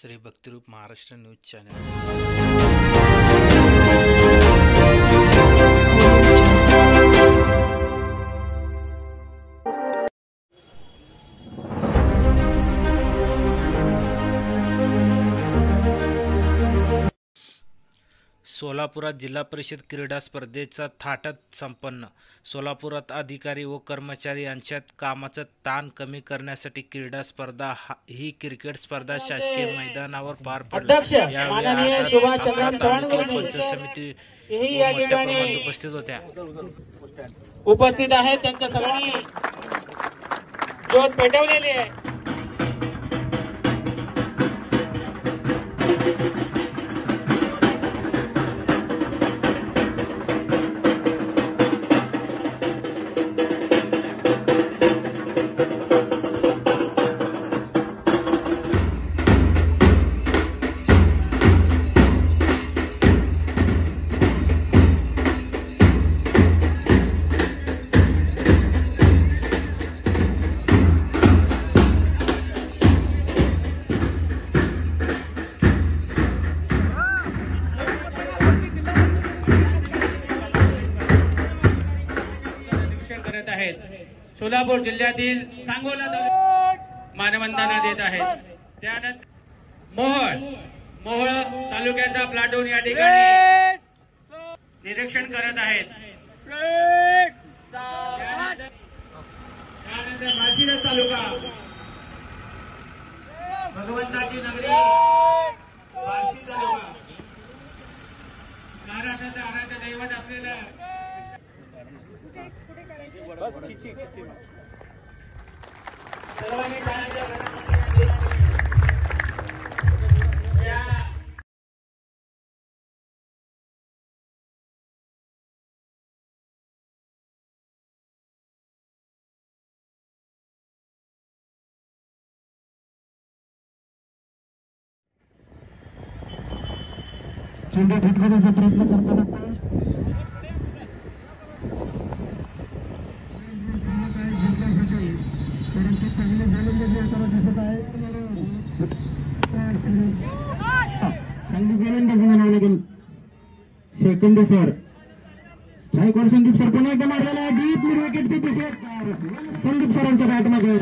Shri Bhaktirup Maharashtra news channel. सोलापुरात जिल्हा परिषद क्रीडा स्पर्धेचा थाटात संपन्न। सोलापुरात अधिकारी व कर्मचारी यांच्यात कामाचा ताण कमी करण्यासाठी क्रीडा स्पर्धा ही क्रिकेट स्पर्धा शासकीय मैदानावर पार पडली। पंच समिती उपस्थित होत्या। उपस्थित आहेत त्यांच्या सर्वांनी ज्योत पेटवलेली आहे। सोलापूर जिल्ह्यातील सांगोला तालुक्यात मानवंदना देत आहेत। त्यानंतर मोहोळ तालुक्याचा प्लाटून या ठिकाणी निरीक्षण करत आहेत। त्यानंतर माळशिरस तालुका भगवंताची नगरी बार्शी तालुका महाराष्ट्राचं आराध्य दैवत असलेलं बस खिची सर्वांनी चेंडू फटकण्याचा प्रयत्न करताना परंतु चांगले गोलंदाजी होताना दिसत आहे। चांगली गोलंदाजी म्हणावं लागेल। सेकंड सर स्ट्राईकवर संदीप सर पुन्हा एकदा मारलेला आहे। डीप मिड विकेट ते संदीप सरांच्या बॅटमध्ये